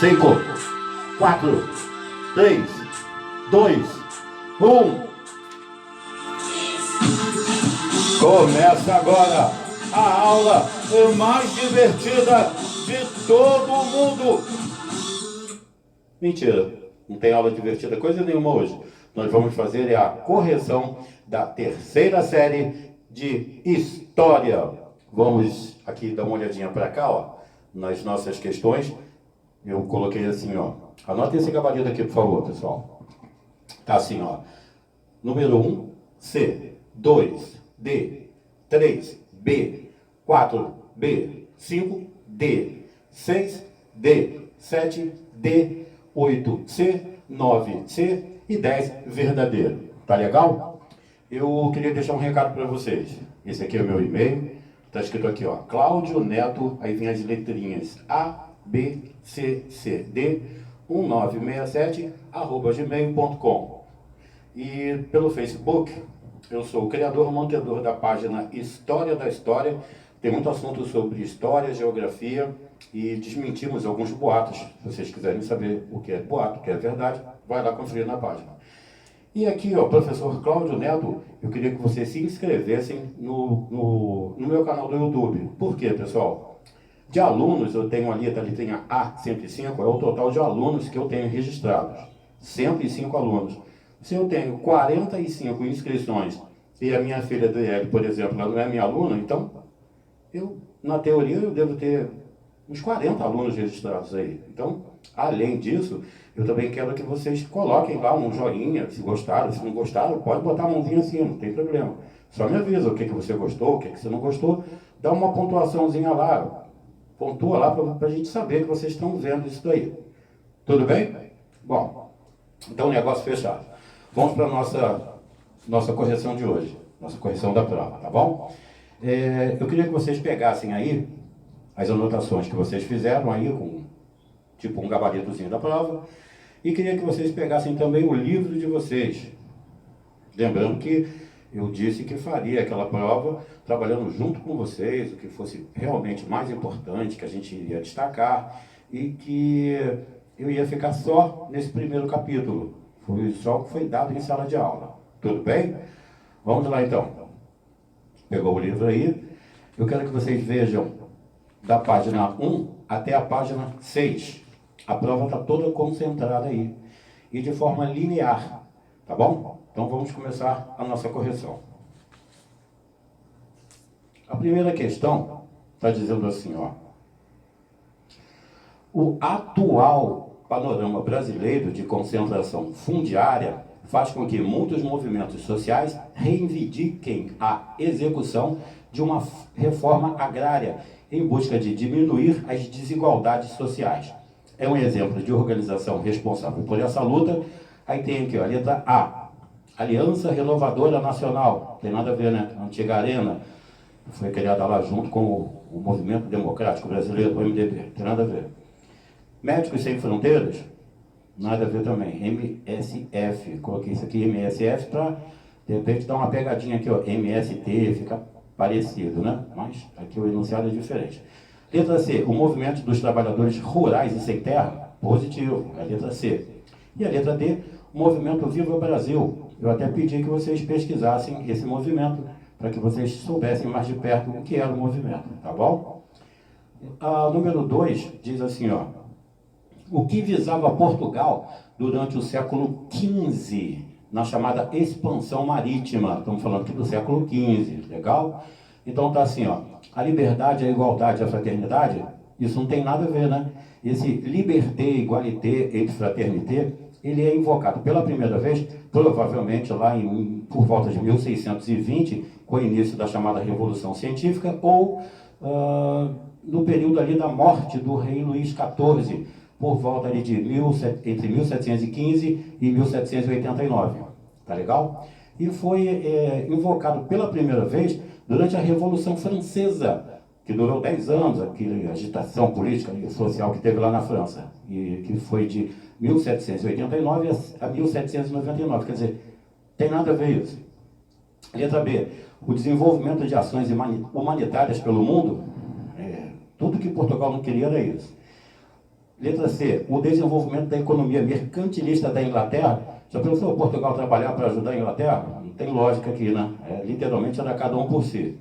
5, 4, 3, 2, 1. Começa agora a aula mais divertida de todo o mundo. Mentira, não tem aula divertida coisa nenhuma hoje. Nós vamos fazer a correção da terceira série de História. Vamos aqui dar uma olhadinha para cá, ó, nas nossas questões. Eu coloquei assim, ó. Anota esse gabarito aqui, por favor, pessoal. Tá assim, ó. Número 1, C. 2, D. 3, B. 4, B. 5, D. 6, D. 7, D. 8, C. 9, C. E 10, verdadeiro. Tá legal? Eu queria deixar um recado para vocês. Esse aqui é o meu e-mail. Tá escrito aqui, ó. Cláudio Neto, aí vem as letrinhas A, B, C, C, D, 1967, @gmail.com. E pelo Facebook, eu sou o criador, mantedor da página História da História. Tem muito assunto sobre história, geografia e desmentimos alguns boatos. Se vocês quiserem saber o que é boato, o que é verdade, vai lá conferir na página. E aqui, ó, professor Cláudio Neto, eu queria que vocês se inscrevessem no meu canal do YouTube. Por quê, pessoal? De alunos, eu tenho ali, a letrinha A105, é o total de alunos que eu tenho registrados. 105 alunos. Se eu tenho 45 inscrições e a minha filha Adriele, por exemplo, ela não é minha aluna, então, na teoria, eu devo ter uns 40 alunos registrados aí. Então, além disso, eu também quero que vocês coloquem lá um joinha, se gostaram, se não gostaram, pode botar a mãozinha assim, não tem problema. Só me avisa o que você gostou, o que você não gostou, dá uma pontuaçãozinha lá, pontua lá para a gente saber que vocês estão vendo isso daí. Tudo bem? Bom, então negócio fechado. Vamos para a nossa correção de hoje, nossa correção da prova, tá bom? Eu queria que vocês pegassem aí as anotações que vocês fizeram aí, com tipo um gabaritozinho da prova, e queria que vocês pegassem também o livro de vocês. Lembrando que eu disse que faria aquela prova trabalhando junto com vocês, o que fosse realmente mais importante, que a gente iria destacar, e que eu ia ficar só nesse primeiro capítulo. Foi só o que foi dado em sala de aula. Tudo bem? Vamos lá então. Pegou o livro aí? Eu quero que vocês vejam da página 1 até a página 6. A prova está toda concentrada aí. E de forma linear. Tá bom? Então vamos começar a nossa correção. A primeira questão está dizendo assim, ó. O atual panorama brasileiro de concentração fundiária faz com que muitos movimentos sociais reivindiquem a execução de uma reforma agrária em busca de diminuir as desigualdades sociais. É um exemplo de organização responsável por essa luta. Aí tem aqui, ó, a letra A, Aliança Renovadora Nacional, tem nada a ver, né? A antiga Arena, foi criada lá junto com o Movimento Democrático Brasileiro, o MDB, tem nada a ver. Médicos Sem Fronteiras, nada a ver também. MSF, coloquei isso aqui, MSF, para de repente dar uma pegadinha aqui, ó, MST, fica parecido, né? Mas aqui o enunciado é diferente. Letra C, o Movimento dos Trabalhadores Rurais e Sem Terra, positivo, é a letra C. E a letra D, o Movimento Viva Brasil. Eu até pedi que vocês pesquisassem esse movimento, para que vocês soubessem mais de perto o que era o movimento, tá bom? A número 2 diz assim, ó. O que visava Portugal durante o século XV, na chamada expansão marítima. Estamos falando aqui do século XV, legal? Então tá assim, ó. A liberdade, a igualdade, a fraternidade, isso não tem nada a ver, né? Esse liberté, igualité et fraternité, ele é invocado pela primeira vez, provavelmente lá por volta de 1620, com o início da chamada Revolução Científica, ou no período ali da morte do rei Luís XIV, por volta ali de entre 1715 e 1789. Tá legal? E foi invocado pela primeira vez durante a Revolução Francesa, que durou 10 anos, aquela agitação política e social que teve lá na França, e que foi de 1789 a 1799. Quer dizer, tem nada a ver isso. Letra B. O desenvolvimento de ações humanitárias pelo mundo, tudo que Portugal não queria era isso. Letra C, o desenvolvimento da economia mercantilista da Inglaterra. Já pensou Portugal trabalhar para ajudar a Inglaterra? Não tem lógica aqui, né? Literalmente era cada um por si.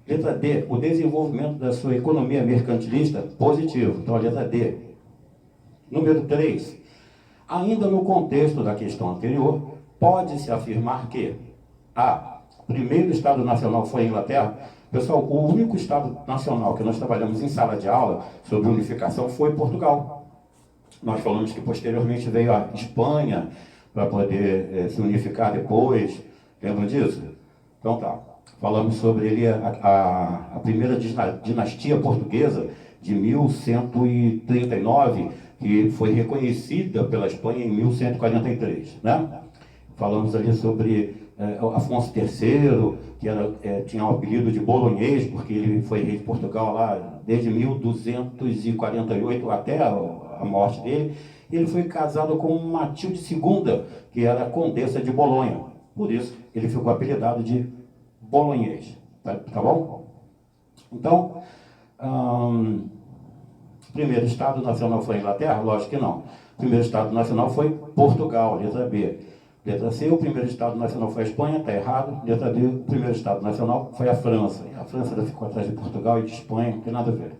Letra D, o desenvolvimento da sua economia mercantilista, positivo. Então, a letra D. Número 3, ainda no contexto da questão anterior, pode-se afirmar que A, primeiro Estado Nacional foi a Inglaterra. Pessoal, o único Estado Nacional que nós trabalhamos em sala de aula sobre unificação foi Portugal. Nós falamos que posteriormente veio a Espanha para poder se unificar depois. Lembram disso? Então tá. Falamos sobre ele, a primeira dinastia portuguesa de 1139, que foi reconhecida pela Espanha em 1143, né? Falamos ali sobre Afonso III, que tinha o apelido de Bolonhês, porque ele foi rei de Portugal lá desde 1248 até a morte dele. Ele foi casado com Matilde II, que era a condessa de Bolonha. Por isso, ele ficou apelidado de Bolonhês. Tá bom? Então, primeiro Estado Nacional foi a Inglaterra? Lógico que não. O primeiro Estado Nacional foi Portugal, letra B. Letra C, o primeiro Estado Nacional foi a Espanha, está errado. Letra D, o primeiro Estado Nacional foi a França. A França ficou atrás de Portugal e de Espanha, não tem nada a ver.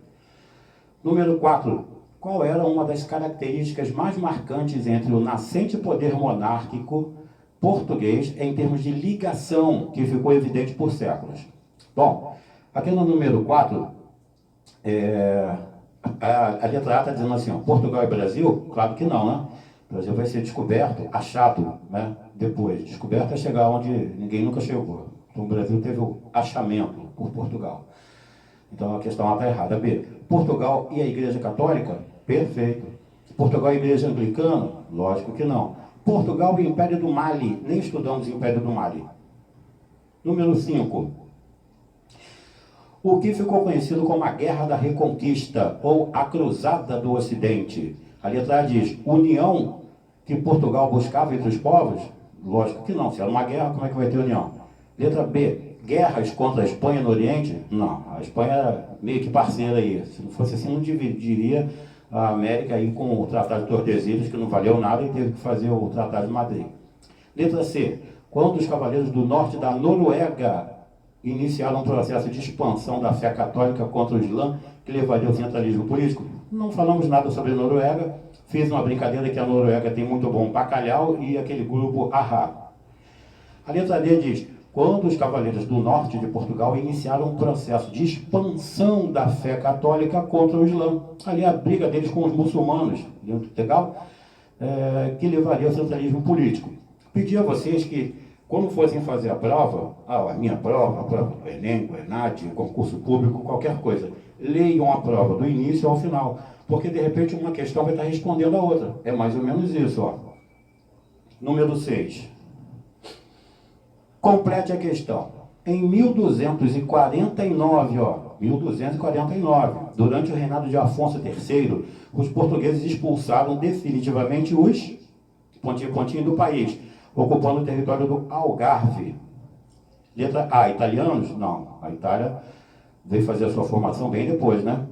Número 4. Qual era uma das características mais marcantes entre o nascente poder monárquico português em termos de ligação, que ficou evidente por séculos? Bom, aqui no número 4, a letra A está dizendo assim, ó, Portugal e Brasil? Claro que não, né? O Brasil vai ser descoberto, achado, né? Depois. Descoberto é chegar onde ninguém nunca chegou. Então o Brasil teve o achamento por Portugal. Então a questão A está errada. B. Portugal e a Igreja Católica? Perfeito. Portugal e a Igreja Anglicana? Lógico que não. Portugal e o Império do Mali? Nem estudamos o Império do Mali. Número 5. O que ficou conhecido como a Guerra da Reconquista, ou a Cruzada do Ocidente? A letra A diz, união que Portugal buscava entre os povos? Lógico que não. Se era uma guerra, como é que vai ter união? Letra B, guerras contra a Espanha no Oriente? Não, a Espanha era meio que parceira aí. Se não fosse assim, não dividiria a América aí com o Tratado de Tordesilhas, que não valeu nada e teve que fazer o Tratado de Madrid. Letra C, quando os cavaleiros do norte da Noruega iniciaram um processo de expansão da fé católica contra o Islã, que levaria ao centralismo político? Não falamos nada sobre a Noruega, fiz uma brincadeira que a Noruega tem muito bom bacalhau e aquele grupo Ahá. A letra D diz, quando os cavaleiros do norte de Portugal iniciaram um processo de expansão da fé católica contra o Islã, ali a briga deles com os muçulmanos, legal? Que levaria ao centralismo político. Pedi a vocês que, quando fossem fazer a prova, a minha prova, a prova do Enem, do ENAD, concurso público, qualquer coisa, leiam a prova do início ao final, porque de repente uma questão vai estar respondendo a outra. É mais ou menos isso, ó. Número 6. Complete a questão. Em 1249, ó, 1249, durante o reinado de Afonso III, os portugueses expulsaram definitivamente os pontinho do país, ocupando o território do Algarve. Letra A, italianos? Não, a Itália veio fazer a sua formação bem depois, né?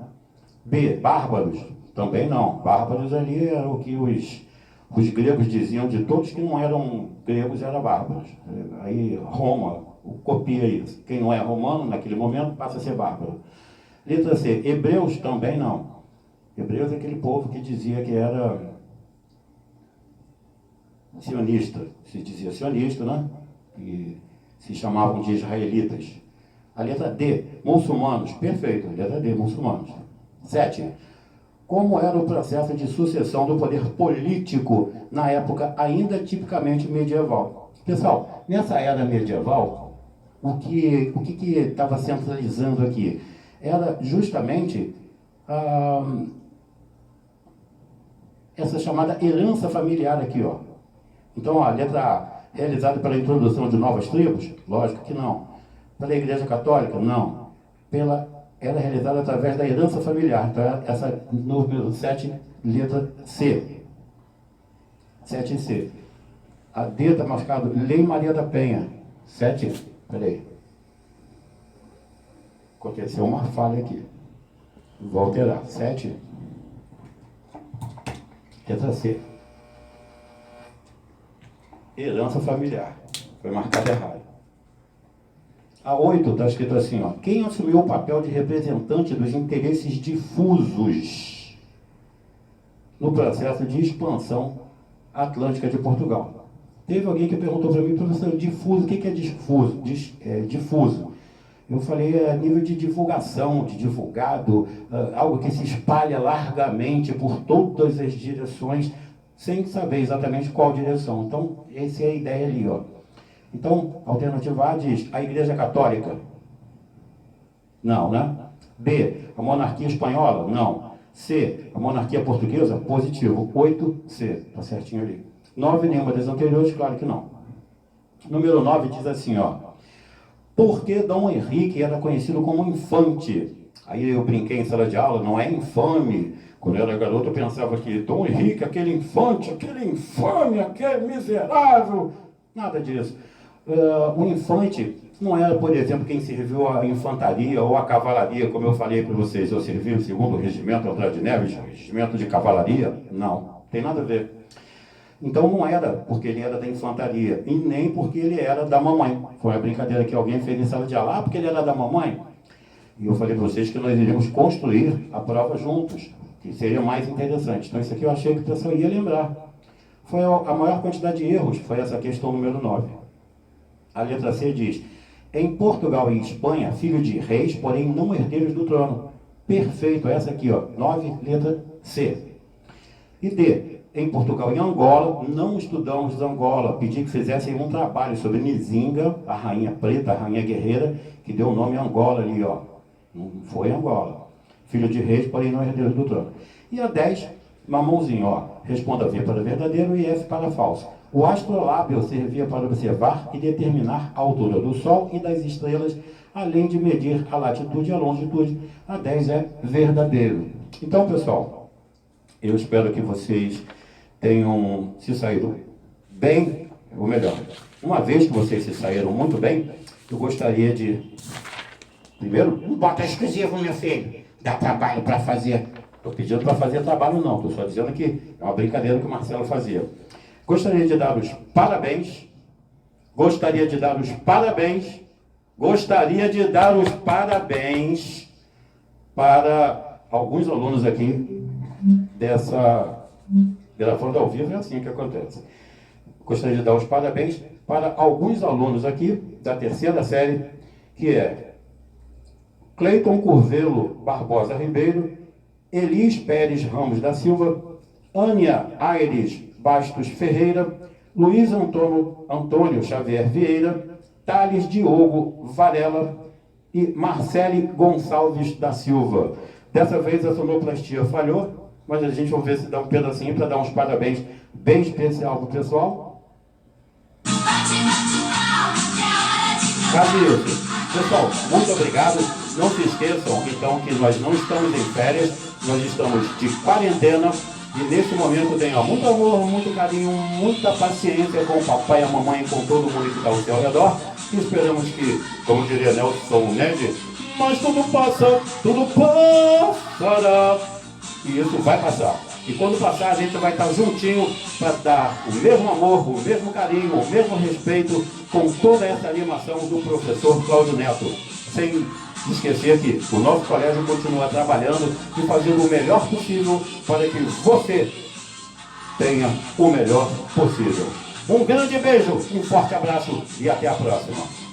B, bárbaros? Também não. Bárbaros ali era o que os gregos diziam de todos que não eram gregos, eram bárbaros. Aí Roma copia isso. Quem não é romano naquele momento passa a ser bárbaro. Letra C, hebreus? Também não. Hebreus é aquele povo que dizia que era sionista, se dizia sionista, né? E se chamavam de israelitas. A letra D, muçulmanos. Perfeito, a letra D, muçulmanos. 7. Como era o processo de sucessão do poder político na época ainda tipicamente medieval? Pessoal, nessa era medieval, o que estava centralizando aqui era justamente essa chamada herança familiar aqui, ó. Então, a letra A, realizada pela introdução de novas tribos? Lógico que não. Pela Igreja Católica? Não. Ela é realizada através da herança familiar. Então, essa número 7, letra C. 7C. A D está marcado Lei Maria da Penha. 7. Peraí. Aconteceu uma falha aqui. Vou alterar. 7. Letra C. Herança familiar. Foi marcado errado. A 8 está escrito assim, ó. Quem assumiu o papel de representante dos interesses difusos no processo de expansão atlântica de Portugal? Teve alguém que perguntou para mim, professor, difuso, o que é difuso? Difuso. Eu falei a nível de divulgação, de divulgado, algo que se espalha largamente por todas as direções, sem saber exatamente qual direção. Então, essa é a ideia ali, ó. Então, a alternativa A diz, a Igreja Católica? Não, né? B, a monarquia espanhola? Não. C, a monarquia portuguesa? Positivo. 8C, tá certinho ali. 9, nenhuma das anteriores? Claro que não. Número 9 diz assim, ó. Por que Dom Henrique era conhecido como infante? Aí eu brinquei em sala de aula, não é infame. Quando eu era garoto eu pensava que Dom Henrique, aquele infante, aquele infame, aquele miserável. Nada disso. O infante não era, por exemplo, quem serviu a infantaria ou a cavalaria, como eu falei para vocês. Eu servi o 2º Regimento Andrade Neves, regimento de cavalaria? Não, tem nada a ver. Então não era porque ele era da infantaria, e nem porque ele era da mamãe. Foi uma brincadeira que alguém fez em sala de aula, porque ele era da mamãe. E eu falei para vocês que nós iríamos construir a prova juntos, que seria mais interessante. Então isso aqui eu achei que o pessoal ia lembrar. Foi a maior quantidade de erros, foi essa questão número 9. A letra C diz, em Portugal e Espanha, filho de reis, porém não herdeiros do trono. Perfeito, essa aqui, ó, 9, letra C. E D, em Portugal e Angola, não estudamos Angola. Pedi que fizessem um trabalho sobre Nzinga, a rainha preta, a rainha guerreira, que deu o nome Angola ali, ó. Não foi Angola. Filho de reis, porém não herdeiros do trono. E a 10, mamãozinho, ó. Responda V para verdadeiro e F para falso. O astrolábio servia para observar e determinar a altura do Sol e das estrelas, além de medir a latitude e a longitude. A 10 é verdadeiro. Então, pessoal, eu espero que vocês tenham se saído bem, ou melhor, uma vez que vocês se saíram muito bem, eu gostaria de, primeiro, não bota exclusivo, meu filho, dá trabalho para fazer. Estou pedindo para fazer trabalho não, estou só dizendo que é uma brincadeira que o Marcelo fazia. Gostaria de dar os parabéns, gostaria de dar os parabéns para alguns alunos aqui dessa... Gravando ao vivo é assim que acontece. Gostaria de dar os parabéns para alguns alunos aqui da 3ª série, que é Cleiton Curvelo Barbosa Ribeiro, Elis Pérez Ramos da Silva, Ânia Aires Bastos Ferreira, Luiz Antônio Xavier Vieira, Thales Diogo Varela e Marcele Gonçalves da Silva. Dessa vez a sonoplastia falhou, mas a gente vai ver se dá um pedacinho para dar uns parabéns bem especial para o pessoal. Cabe isso. Pessoal, muito obrigado. Não se esqueçam, então, que nós não estamos em férias, nós estamos de quarentena e nesse momento tenham muito amor, muito carinho, muita paciência com o papai, a mamãe e com todo mundo que está ao seu redor. E esperamos que, como diria Nelson Ned, mas tudo passa, tudo passará. E isso vai passar. E quando passar, a gente vai estar juntinho para dar o mesmo amor, o mesmo carinho, o mesmo respeito com toda essa animação do professor Cláudio Neto. Sem esquecer que o nosso colégio continua trabalhando e fazendo o melhor possível para que você tenha o melhor possível. Um grande beijo, um forte abraço e até a próxima.